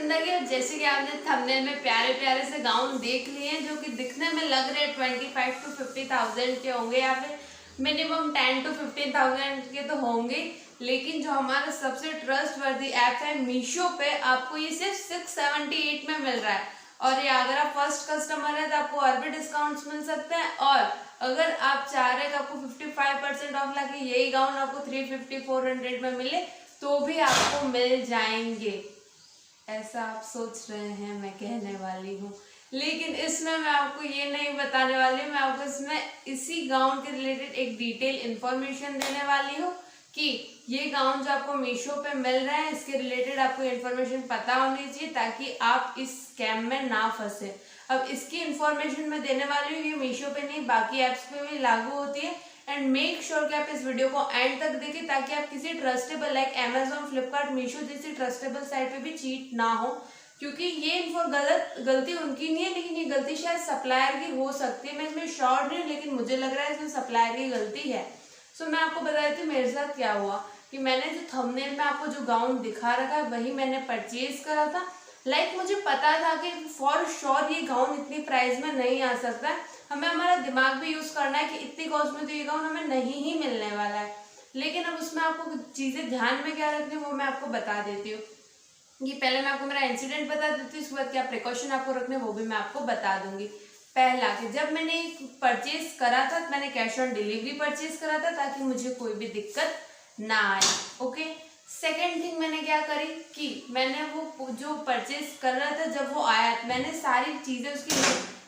जिंदगी। और जैसे कि आपने थंबनेल में प्यारे प्यारे से गाउन देख लिए हैं जो कि दिखने में लग रहे 25 to 50,000 के होंगे या फिर मिनिमम 10 to 15,000 के तो होंगे, लेकिन जो हमारा सबसे ट्रस्टवर्दी ऐप है मीशो पे आपको ये सिर्फ 678 में मिल रहा है। और ये अगर आप फर्स्ट कस्टमर है तो आपको और भी डिस्काउंट्स मिल सकते हैं। और अगर आप चाह रहे हैं तो आपको 55% ऑफ लाके यही गाउन आपको 350-400 में मिले तो भी आपको मिल जाएंगे। ऐसा आप सोच रहे हैं मैं कहने वाली हूँ, लेकिन इसमें मैं आपको ये नहीं बताने वाली हूँ। मैं आपको इसमें इसी गाउन के रिलेटेड एक डिटेल इन्फॉर्मेशन देने वाली हूँ कि ये गाउन जो आपको मीशो पे मिल रहा है इसके रिलेटेड आपको इन्फॉर्मेशन पता होनी चाहिए ताकि आप इस स्कैम में ना फंसे। अब इसकी इन्फॉर्मेशन मैं देने वाली हूँ, ये मीशो पे नहीं बाकी एप्स पे भी लागू होती है। एंड मेक श्योर कि आप इस वीडियो को एंड तक देखें ताकि आप किसी trustable like Amazon, Flipkart, Meesho जैसी ट्रस्टेबल साइट पे भी चीट ना हो, क्योंकि ये गलती उनकी नहीं है, लेकिन ये गलती शायद सप्लायर की हो सकती है। मैं इसमें श्योर नहीं हूँ लेकिन मुझे लग रहा है इसमें सप्लायर की गलती है। सो मैं आपको बता देती हूँ मेरे साथ क्या हुआ कि मैंने जो थंबनेल में आपको जो गाउन दिखा रखा है वही मैंने परचेज करा था। लाइक मुझे पता था कि फॉर श्योर ये गाउन इतनी प्राइस में नहीं आ सकता है, हमें हमारा दिमाग भी यूज करना है कि इतनी कॉस्ट में तो ये गाउन हमें नहीं ही मिलने वाला है। लेकिन अब उसमें आपको चीजें ध्यान में क्या रखनी है वो मैं आपको बता देती हूँ। ये पहले मैं आपको मेरा इंसिडेंट बता देती हूँ, इसके बाद क्या प्रिकॉशन आपको रखने वो भी मैं आपको बता दूंगी। पहला कि जब मैंने परचेज करा था मैंने कैश ऑन डिलीवरी परचेज करा था ताकि मुझे कोई भी दिक्कत ना आए। ओके, सेकेंड थिंग मैंने क्या करी कि मैंने वो जो परचेज कर रहा था जब वो आया मैंने सारी चीज़ें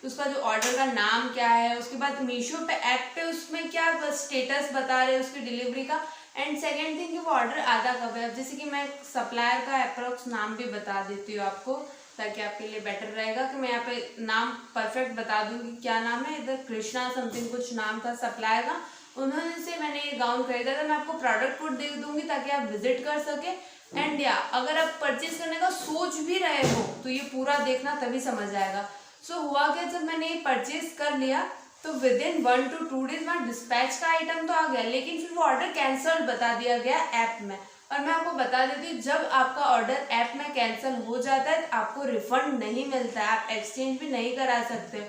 उसका जो ऑर्डर का नाम क्या है, उसके बाद मीशो पे ऐप पे उसमें क्या स्टेटस बता रहे हैं उसकी डिलीवरी का, एंड सेकेंड थिंग कि वो ऑर्डर आधा कब है। अब जैसे कि मैं सप्लायर का अप्रोक्स नाम भी बता देती हूँ आपको ताकि आपके लिए बेटर रहेगा कि मैं यहाँ पे नाम परफेक्ट बता दूंगी क्या नाम है। इधर कृष्णा समथिंग कुछ नाम था सप्लायर का, उन्होंने से मैंने ये गाउन खरीदा था। मैं आपको प्रोडक्ट कोड दे दूंगी ताकि आप विजिट कर सके। एंड या अगर आप परचेज करने का सोच भी रहे हो तो ये पूरा देखना तभी समझ आएगा। सो हुआ क्या, जब मैंने ये परचेज कर लिया तो विद इन 1 to 2 days में डिस्पैच का आइटम तो आ गया, लेकिन फिर वो ऑर्डर कैंसल्ड बता दिया गया ऐप में। और मैं आपको बता देती हूँ जब आपका ऑर्डर ऐप में कैंसिल हो जाता है तो आपको रिफंड नहीं मिलता है, आप एक्सचेंज भी नहीं करा सकते।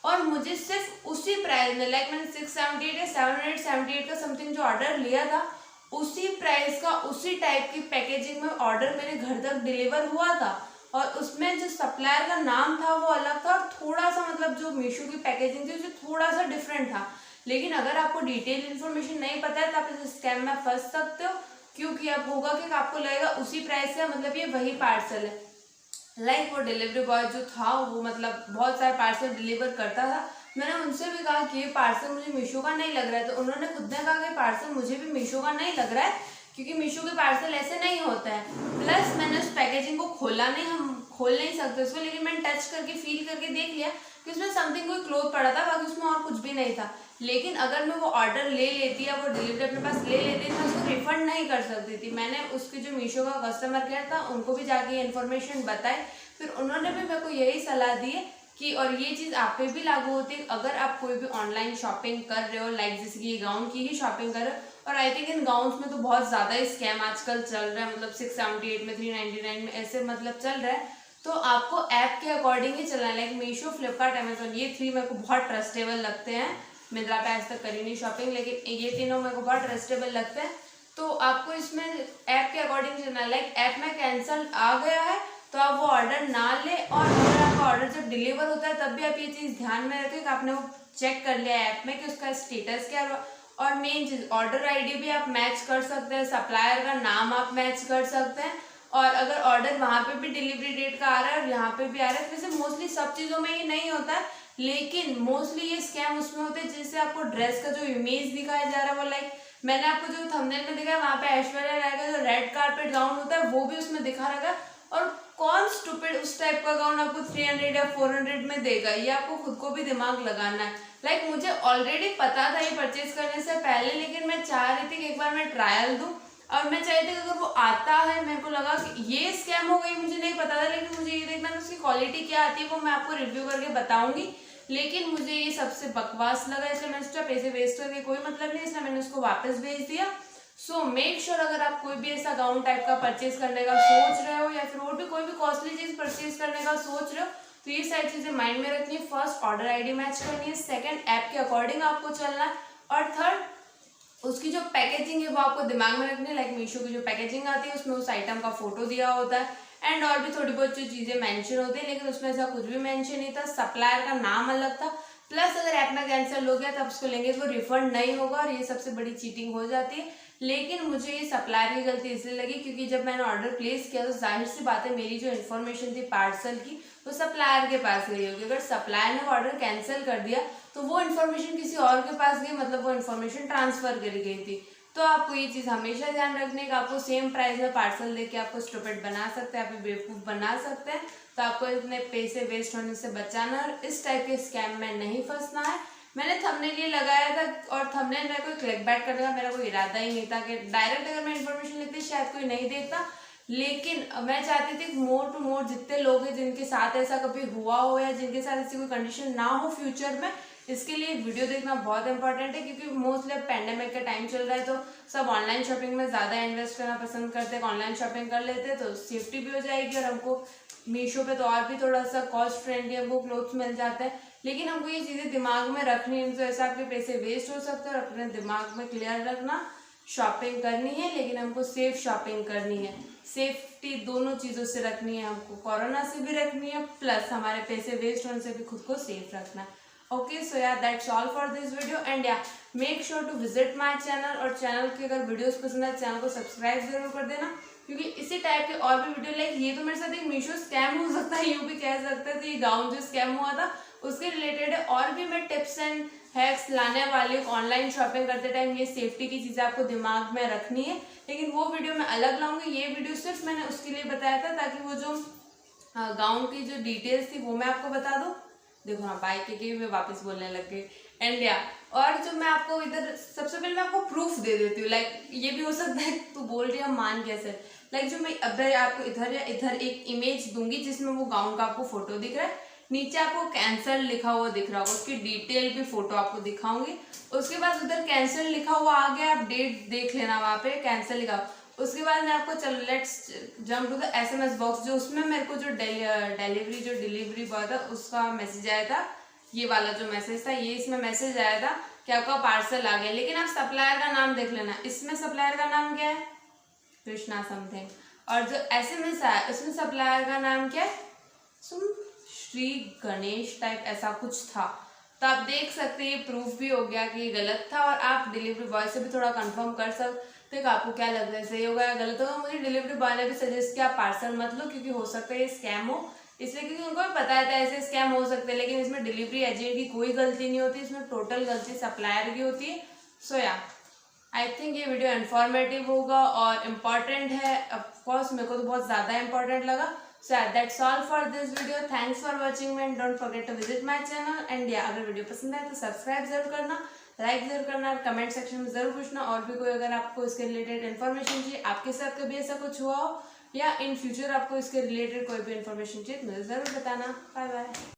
और मुझे सिर्फ उसी प्राइस में लाइक मैंने 678 या 778 का समथिंग जो ऑर्डर लिया था उसी प्राइस का उसी टाइप की पैकेजिंग में ऑर्डर मेरे घर तक डिलीवर हुआ था। और उसमें जो सप्लायर का नाम था वो अलग था और थोड़ा सा मतलब जो मीशो की पैकेजिंग थी उससे थोड़ा सा डिफरेंट था। लेकिन अगर आपको डिटेल इन्फॉर्मेशन नहीं पता है तो आप इस स्कैम में फंस सकते हो, क्योंकि अब होगा कि आपको लगेगा उसी प्राइस का मतलब ये वही पार्सल है। लाइक वो डिलीवरी बॉय जो था वो मतलब बहुत सारे पार्सल डिलीवर करता था। मैंने उनसे भी कहा कि ये पार्सल मुझे मीशो का नहीं लग रहा है, तो उन्होंने खुद ने कहा कि पार्सल मुझे भी मीशो का नहीं लग रहा है क्योंकि मीशो के पार्सल ऐसे नहीं होता है। प्लस मैंने उस पैकेजिंग को खोला नहीं, हम खोल नहीं सकते उसको, लेकिन मैंने टच करके फील करके देख लिया कि उसमें समथिंग कोई क्लोथ पड़ा था, बाकी उसमें और कुछ भी नहीं था। लेकिन अगर मैं वो ऑर्डर ले लेती या वो डिलीवरी अपने पास ले लेती तो उसको रिफंड नहीं कर सकती थी। मैंने उसके जो मीशो का कस्टमर केयर था उनको भी जाके ये इन्फॉर्मेशन बताई, फिर उन्होंने भी मेरे को यही सलाह दी है कि और ये चीज़ आप पे भी लागू होती है अगर आप कोई भी ऑनलाइन शॉपिंग कर रहे हो, लाइक जैसे कि ये गाउन की ही शॉपिंग कर रहे हो। और आई थिंक इन गाउन्स में तो बहुत ज़्यादा ही स्कैम आजकल चल रहा है, मतलब 678 में 399 में ऐसे मतलब चल रहा है। तो आपको ऐप के अकॉर्डिंग ही चलना है, लाइक मीशो, फ्लिपकार्ट, अमेजोन, ये 3 मेरे को बहुत ट्रस्टेबल लगते हैं। मिंत्रा पे आज तक करी नहीं शॉपिंग, लेकिन ये तीनों मेरे को बहुत ट्रस्टेबल लगते हैं। तो आपको इसमें ऐप के अकॉर्डिंग चलना है। लाइक ऐप में कैंसल आ गया है तो आप वो ऑर्डर ना ले, और अगर आपका ऑर्डर जब डिलीवर होता है तब भी आप ये चीज़ ध्यान में रखें कि आपने वो चेक कर लिया ऐप में कि उसका स्टेटस क्या है। और मेन चीज़ ऑर्डर आईडी भी आप मैच कर सकते हैं, सप्लायर का नाम आप मैच कर सकते हैं, और अगर ऑर्डर वहाँ पे भी डिलीवरी डेट का आ रहा है और यहाँ पे भी आ रहा है। वैसे मोस्टली सब चीज़ों में ये नहीं होता है, लेकिन मोस्टली ये स्कैम उसमें होते हैं जिससे आपको ड्रेस का जो इमेज दिखाया जा रहा है वो लाइक मैंने आपको जो थंबनेल में दिखाया वहाँ पे ऐश्वर्या राय का जो रेड कारपेट गाउन होता है वो भी उसमें दिखा रखा है। और कौन स्टूपिड उस टाइप का गाउन आपको 300 या 400 में देगा, ये आपको खुद को भी दिमाग लगाना है। लाइक मुझे ऑलरेडी पता था ये परचेज करने से पहले, लेकिन मैं चाह रही थी कि एक बार मैं ट्रायल दूं, और मैं चाहती थी कि अगर वो आता है, मेरे को लगा कि ये स्कैम हो गई, मुझे नहीं पता था, लेकिन मुझे ये देखना था उसकी क्वालिटी क्या आती है, वो मैं आपको रिव्यू करके बताऊंगी। लेकिन मुझे ये सबसे बकवास लगा, इसलिए मैंने सोचा पैसे वेस्ट करके कोई मतलब नहीं, इसलिए मैंने उसको वापस भेज दिया। सो मेक श्योर अगर आप कोई भी ऐसा गाउन टाइप का परचेज करने का सोच रहे हो या फिर और भी कोई भी कॉस्ट कॉस्टली चीज़ परचेज करने का सोच रहे हो तो ये सारी चीज़ें माइंड में रखनी है। फर्स्ट ऑर्डर आईडी मैच करनी है, सेकंड ऐप के अकॉर्डिंग आपको चलना है, और थर्ड उसकी जो पैकेजिंग है वो आपको दिमाग में रखनी है। लाइक मीशो की जो पैकेजिंग आती है उसमें उस आइटम का फोटो दिया होता है एंड और भी थोड़ी बहुत जो चीज़ें मेंशन होती है, लेकिन उसमें ऐसा कुछ भी मेंशन नहीं था। सप्लायर का नाम अलग था, प्लस अगर ऐप में कैंसिल हो गया तब उसको लेंगे वो रिफंड नहीं होगा और ये सबसे बड़ी चीटिंग हो जाती है। लेकिन मुझे ये सप्लायर की गलती इसलिए लगी क्योंकि जब मैंने ऑर्डर प्लेस किया तो जाहिर सी बात है मेरी जो इन्फॉर्मेशन थी पार्सल की वो सप्लायर के पास गई होगी। अगर सप्लायर ने ऑर्डर कैंसिल कर दिया तो वो इन्फॉर्मेशन किसी और के पास गई, मतलब वो इन्फॉर्मेशन ट्रांसफर करी गई थी। तो आपको ये चीज़ हमेशा ध्यान रखने का, आपको सेम प्राइस में पार्सल देके आपको स्टूपिड बना सकते हैं, आप बेवकूफ़ बना सकते हैं। तो आपको इतने पैसे वेस्ट होने से बचाना और इस टाइप के स्कैम में नहीं फंसना है। मैंने थंबनेल ये लगाया था और थंबनेल में कोई क्लिक बैक करने का मेरा कोई इरादा ही नहीं था कि डायरेक्ट अगर मैं इन्फॉर्मेशन लिखती शायद कोई नहीं देखता, लेकिन मैं चाहती थी मोर टू मोर जितने लोग हैं जिनके साथ ऐसा कभी हुआ हो या जिनके साथ ऐसी कोई कंडीशन ना हो फ्यूचर में, इसके लिए वीडियो देखना बहुत इंपॉर्टेंट है। क्योंकि मोस्टली अब पैंडेमिक का टाइम चल रहा है तो सब ऑनलाइन शॉपिंग में ज़्यादा इन्वेस्ट करना पसंद करते हैं, ऑनलाइन शॉपिंग कर लेते हैं तो सेफ्टी भी हो जाएगी और हमको मीशो पे तो और भी थोड़ा सा कॉस्ट फ्रेंडली हमको क्लोथ्स मिल जाता है। लेकिन हमको ये चीज़ें दिमाग में रखनी है, तो ऐसा आपके पैसे वेस्ट हो सकते हैं और अपने दिमाग में क्लियर रखना, शॉपिंग करनी है लेकिन हमको सेफ शॉपिंग करनी है। सेफ्टी दोनों चीज़ों से रखनी है, हमको कोरोना से भी रखनी है प्लस हमारे पैसे वेस्ट होने से भी खुद को सेफ रखना है। ओके, सो यार that's all for this video and yeah make sure to visit my channel, और चैनल के अगर वीडियोस पसंद है चैनल को सब्सक्राइब जरूर कर देना, क्योंकि इसी टाइप के और भी वीडियो लाइक ये तो मेरे साथ एक मीशो स्कैम हो सकता है, यूं भी कह सकते हैं। तो ये गाउन जो स्कैम हुआ था उसके रिलेटेड है, और भी मैं टिप्स एंड हैक्स लाने वाली हूँ ऑनलाइन शॉपिंग करते टाइम। ये सेफ्टी की चीज़ें आपको दिमाग में रखनी है, लेकिन वो वीडियो मैं अलग लाऊंगी। ये वीडियो सिर्फ मैंने उसके लिए बताया था ताकि वो जो गाउन की जो डिटेल्स थी वो मैं आपको बता दूँ। देखो हाँ, बाइक के मैं वापस बोलने लग गई एंड या, और जो मैं आपको इधर सबसे पहले मैं आपको प्रूफ दे देती हूँ। लाइक ये भी हो सकता है तू बोल रही है मान कैसे, लाइक जो मैं अगर आपको इधर या इधर एक इमेज दूंगी जिसमें वो गाउन का आपको फोटो दिख रहा है, नीचे आपको कैंसल लिखा हुआ दिख रहा होगा, उसकी डिटेल भी फोटो आपको दिखाऊंगी। उसके बाद उधर कैंसिल लिखा हुआ आ गया, आप डेट देख लेना वहाँ पे कैंसिल लिखा। उसके बाद मैं आपको चलो let's jump to the SMS box, जो उसमें मेरे को जो डिलीवरी बॉय था उसका मैसेज आया था, ये वाला जो मैसेज था, ये इसमें मैसेज आया था कि आपका पार्सल आ गया। लेकिन आप सप्लायर का नाम देख लेना, इसमें सप्लायर का नाम क्या है, कृष्णा समथिंग, और जो SMS आया उसमें सप्लायर का नाम क्या है, श्री गणेश टाइप ऐसा कुछ था। तो आप देख सकते हैं ये प्रूफ भी हो गया कि ये गलत था, और आप डिलीवरी बॉय से भी थोड़ा कंफर्म कर सकते हैं आपको क्या लगता है सही होगा या गलत होगा। मुझे डिलीवरी बॉय ने भी सजेस्ट किया आप पार्सल मत लो क्योंकि हो सकता है ये स्कैम हो, इसलिए क्योंकि उनको भी पता है ऐसे स्कैम हो सकते हैं। लेकिन इसमें डिलीवरी एजेंट की कोई गलती नहीं होती, इसमें टोटल गलती सप्लायर की होती है। सो या आई थिंक ये वीडियो इन्फॉर्मेटिव होगा और इम्पॉर्टेंट है, ऑफकोर्स मेरे को तो बहुत ज़्यादा इंपॉर्टेंट लगा। So that's all for this video, thanks for watching me and don't forget to visit my channel and या अगर वीडियो पसंद आए तो सब्सक्राइब जरूर करना, लाइक जरूर करना, कमेंट सेक्शन में जरूर पूछना और भी कोई अगर आपको इसके रिलेटेड इन्फॉर्मेशन चाहिए, आपके साथ कभी ऐसा कुछ हुआ हो या इन फ्यूचर आपको इसके रिलेटेड कोई भी इन्फॉर्मेशन चाहिए मुझे ज़रूर बताना। Bye bye.